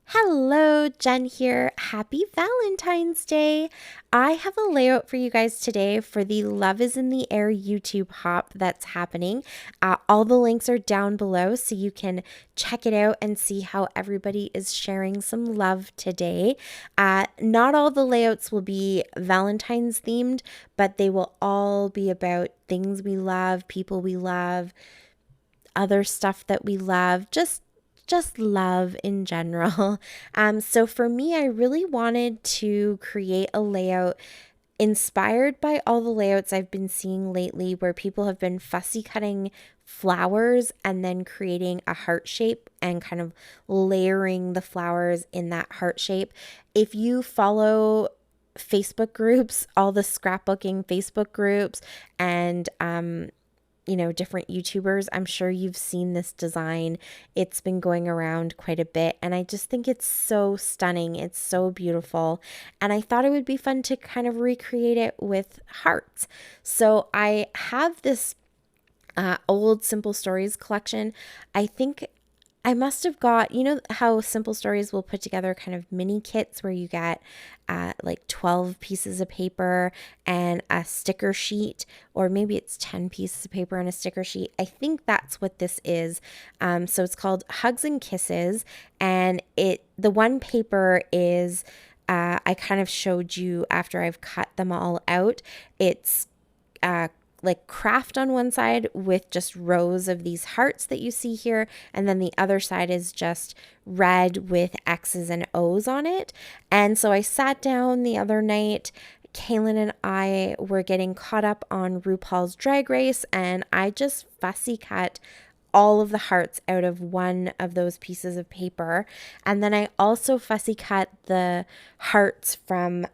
Hello, Jen here. Happy Valentine's Day. I have a layout for you guys today for the Love is in the Air YouTube hop that's happening. All the links are down below so you can check it out and see how everybody is sharing some love today. Not all the layouts will be Valentine's themed, but they will all be about things we love, people we love, other stuff that we love, just love in general. So for me, I really wanted to create a layout inspired by all the layouts I've been seeing lately where people have been fussy cutting flowers and then creating a heart shape and kind of layering the flowers in that heart shape. If you follow Facebook groups, all the scrapbooking Facebook groups, and different YouTubers, I'm sure you've seen this design. It's been going around quite a bit, and I just think it's so stunning. It's so beautiful, and I thought it would be fun to kind of recreate it with hearts. So I have this old Simple Stories collection. I think I must have got, how Simple Stories will put together kind of mini kits where you get like 12 pieces of paper and a sticker sheet, or maybe it's 10 pieces of paper and a sticker sheet. I think that's what this is. So it's called Hugs and Kisses, and the one paper is I kind of showed you after I've cut them all out. It's like craft on one side with just rows of these hearts that you see here, and then the other side is just red with X's and O's on it. And so I sat down the other night. Kaylin and I were getting caught up on RuPaul's Drag Race, and I just fussy cut all of the hearts out of one of those pieces of paper. And then I also fussy cut the hearts from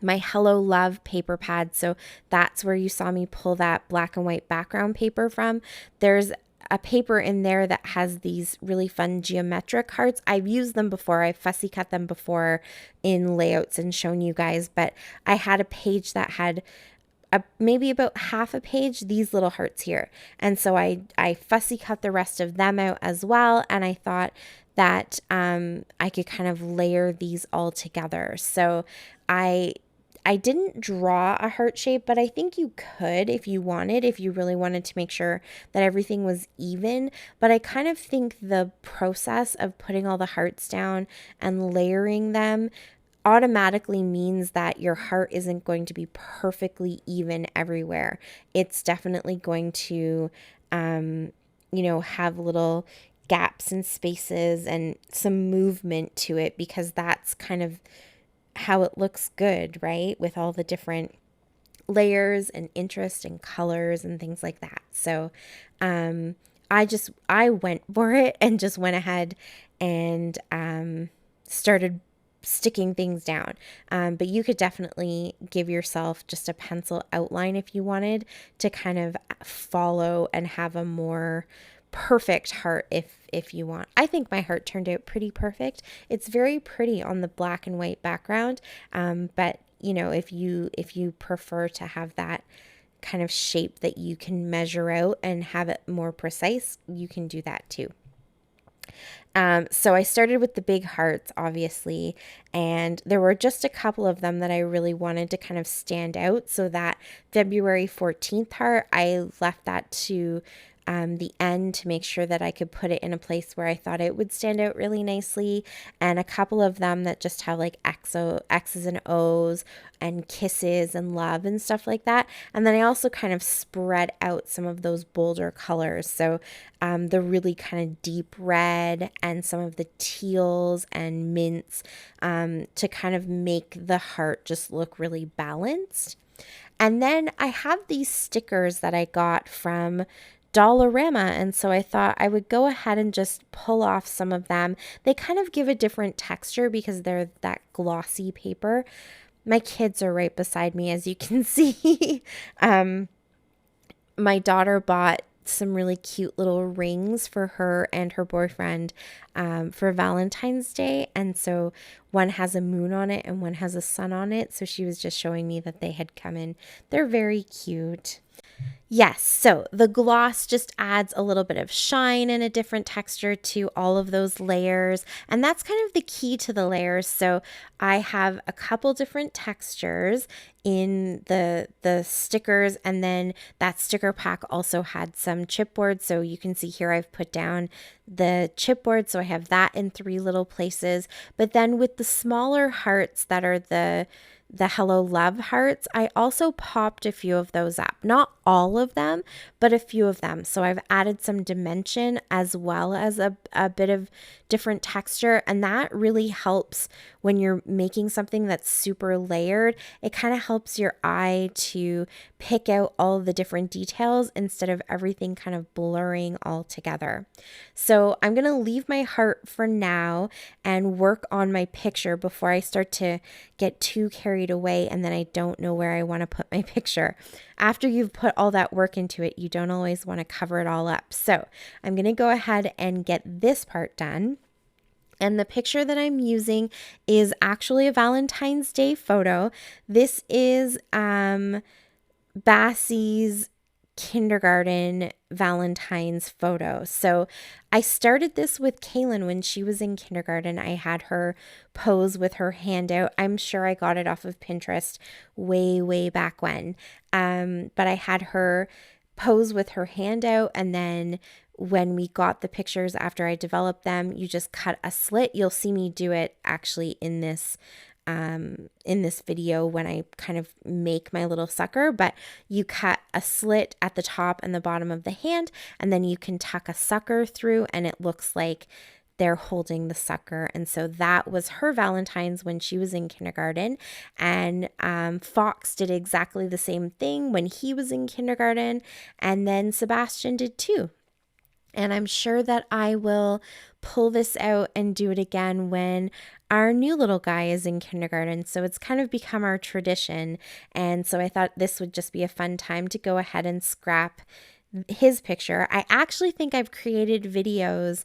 my Hello Love paper pad. So that's where you saw me pull that black and white background paper from. There's a paper in there that has these really fun geometric hearts. I've used them before. I've fussy cut them before in layouts and shown you guys, but I had a page that had maybe about half a page, these little hearts here. And so I fussy cut the rest of them out as well. And I thought that I could kind of layer these all together. So I didn't draw a heart shape, but I think you could if you wanted, if you really wanted to make sure that everything was even. But I kind of think the process of putting all the hearts down and layering them automatically means that your heart isn't going to be perfectly even everywhere. It's definitely going to, have little gaps and spaces and some movement to it, because that's kind of how it looks good, right? With all the different layers and interest and colors and things like that. So I went for it and just went ahead and started sticking things down. But you could definitely give yourself just a pencil outline if you wanted to kind of follow and have a more perfect heart if you want. I think my heart turned out pretty perfect. It's very pretty on the black and white background, but if you prefer to have that kind of shape that you can measure out and have it more precise, you can do that too. So I started with the big hearts, obviously, and there were just a couple of them that I really wanted to kind of stand out. So that February 14th heart, I left that to the end to make sure that I could put it in a place where I thought it would stand out really nicely. And a couple of them that just have like X's and O's and kisses and love and stuff like that. And then I also kind of spread out some of those bolder colors. So the really kind of deep red and some of the teals and mints to kind of make the heart just look really balanced. And then I have these stickers that I got from Dollarama, and so I thought I would go ahead and just pull off some of them. They kind of give a different texture because they're that glossy paper. My kids are right beside me, as you can see. My daughter bought some really cute little rings for her and her boyfriend for Valentine's Day. And so one has a moon on it and one has a sun on it. So she was just showing me that they had come in. They're very cute. Yes, so the gloss just adds a little bit of shine and a different texture to all of those layers, and that's kind of the key to the layers. So I have a couple different textures in the stickers, and then that sticker pack also had some chipboard. So you can see here I've put down the chipboard, so I have that in 3 little places. But then with the smaller hearts that are the Hello Love hearts, I also popped a few of those up. Not all of them, but a few of them. So I've added some dimension as well as a bit of different texture. And that really helps when you're making something that's super layered. It kind of helps your eye to pick out all the different details instead of everything kind of blurring all together. So I'm going to leave my heart for now and work on my picture before I start to get too carried away and then I don't know where I want to put my picture. After you've put all that work into it, you don't always want to cover it all up. So I'm going to go ahead and get this part done. And the picture that I'm using is actually a Valentine's Day photo. This is Bassie's kindergarten Valentine's photo. So I started this with Kaylin when she was in kindergarten. I had her pose with her hand out. I'm sure I got it off of Pinterest way back when. But I had her pose with her hand out, and then when we got the pictures after I developed them, you just cut a slit. You'll see me do it actually in this video when I kind of make my little sucker, but you cut a slit at the top and the bottom of the hand, and then you can tuck a sucker through and it looks like they're holding the sucker. And so that was her Valentine's when she was in kindergarten. And Fox did exactly the same thing when he was in kindergarten. And then Sebastian did too. And I'm sure that I will pull this out and do it again when our new little guy is in kindergarten. So it's kind of become our tradition. And so I thought this would just be a fun time to go ahead and scrap his picture. I actually think I've created videos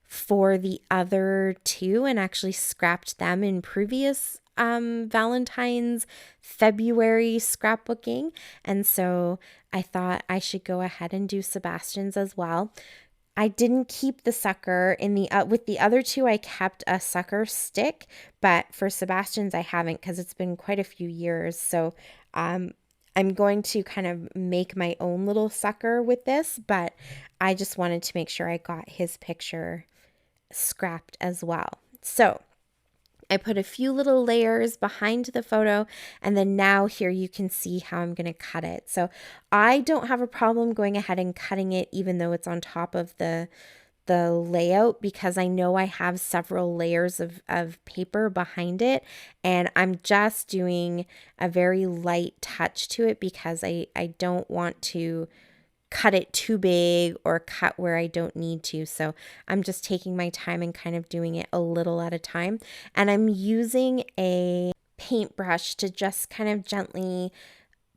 for the other two and actually scrapped them in previous Valentine's February scrapbooking. And so I thought I should go ahead and do Sebastian's as well. I didn't keep the sucker in the with the other two. I kept a sucker stick, but for Sebastian's I haven't because it's been quite a few years. So I'm going to kind of make my own little sucker with this, but I just wanted to make sure I got his picture scrapped as well. So I put a few little layers behind the photo, and then now here you can see how I'm going to cut it. So I don't have a problem going ahead and cutting it even though it's on top of the layout, because I know I have several layers of paper behind it, and I'm just doing a very light touch to it because I don't want to cut it too big or cut where I don't need to. So I'm just taking my time and kind of doing it a little at a time. And I'm using a paintbrush to just kind of gently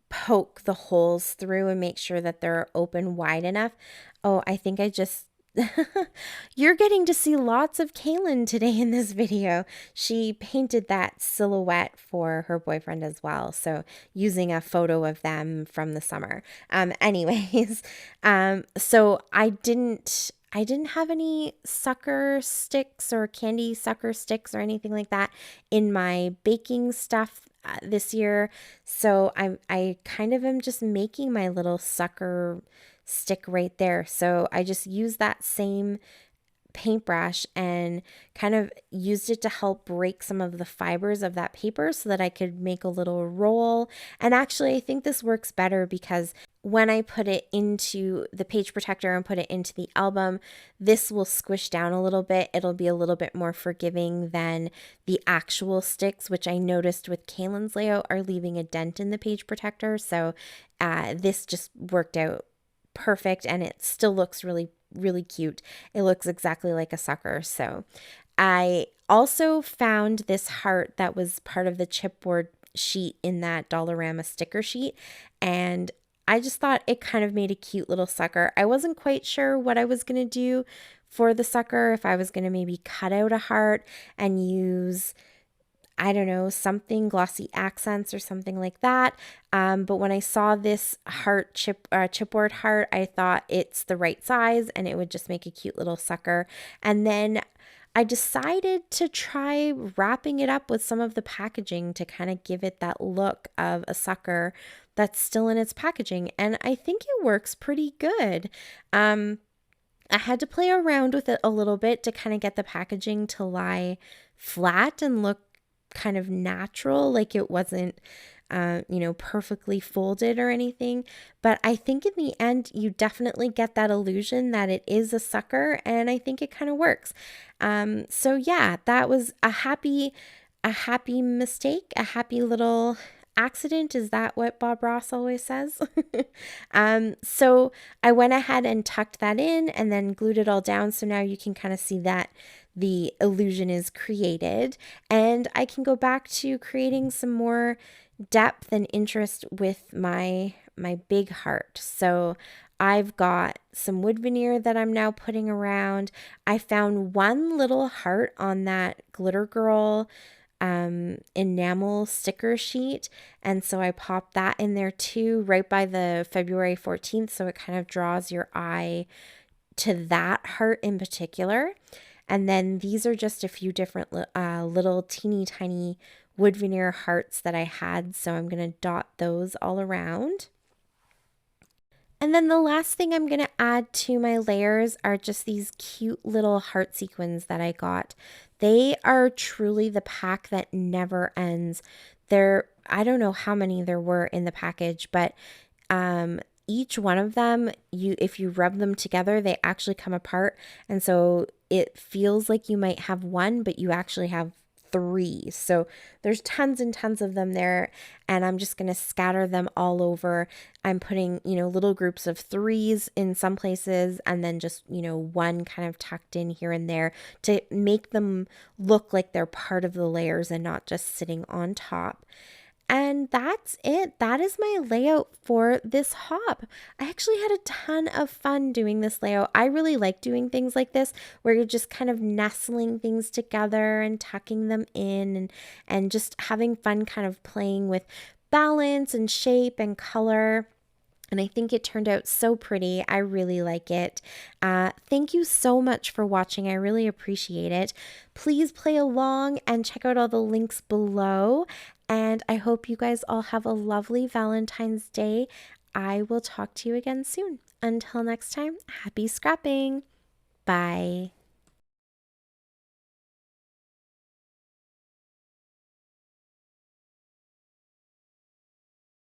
poke the holes through and make sure that they're open wide enough. Oh, I think I just you're getting to see lots of Kaylin today in this video. She painted that silhouette for her boyfriend as well. So using a photo of them from the summer. Anyways, so I didn't have any sucker sticks or candy sucker sticks or anything like that in my baking stuff this year. So I kind of am just making my little sucker stick right there. So I just used that same paintbrush and kind of used it to help break some of the fibers of that paper so that I could make a little roll. And actually, I think this works better because when I put it into the page protector and put it into the album, this will squish down a little bit. It'll be a little bit more forgiving than the actual sticks, which I noticed with Kaylin's layout are leaving a dent in the page protector. So this just worked out perfect, and it still looks really cute. It looks exactly like a sucker. So I also found this heart that was part of the chipboard sheet in that Dollarama sticker sheet, and I just thought it kind of made a cute little sucker. I wasn't quite sure what I was going to do for the sucker, if I was going to maybe cut out a heart and use I don't know, something glossy accents or something like that. But when I saw this heart chipboard heart, I thought it's the right size and it would just make a cute little sucker. And then I decided to try wrapping it up with some of the packaging to kind of give it that look of a sucker that's still in its packaging. And I think it works pretty good. I had to play around with it a little bit to kind of get the packaging to lie flat and look kind of natural, like it wasn't, perfectly folded or anything. But I think in the end, you definitely get that illusion that it is a sucker, and I think it kind of works. So yeah, that was a happy mistake, a happy little accident. Is that what Bob Ross always says? So I went ahead and tucked that in and then glued it all down. So now you can kind of see that the illusion is created, and I can go back to creating some more depth and interest with my big heart. So I've got some wood veneer that I'm now putting around. I found one little heart on that Glitter Girl enamel sticker sheet, and so I popped that in there too, right by the February 14th, so it kind of draws your eye to that heart in particular. And then these are just a few different little teeny tiny wood veneer hearts that I had, so I'm going to dot those all around. And then the last thing I'm going to add to my layers are just these cute little heart sequins that I got. They are truly the pack that never ends. I don't know how many there were in the package, but each one of them, if you rub them together, they actually come apart. And so it feels like you might have one, but you actually have three. So there's tons and tons of them there, and I'm just going to scatter them all over. I'm putting, little groups of threes in some places, and then just, one kind of tucked in here and there to make them look like they're part of the layers and not just sitting on top. And that's it. That is my layout for this hop. I actually had a ton of fun doing this layout. I really like doing things like this where you're just kind of nestling things together and tucking them in, and just having fun kind of playing with balance and shape and color. And I think it turned out so pretty. I really like it. Thank you so much for watching. I really appreciate it. Please play along and check out all the links below. And I hope you guys all have a lovely Valentine's Day. I will talk to you again soon. Until next time, happy scrapping. Bye.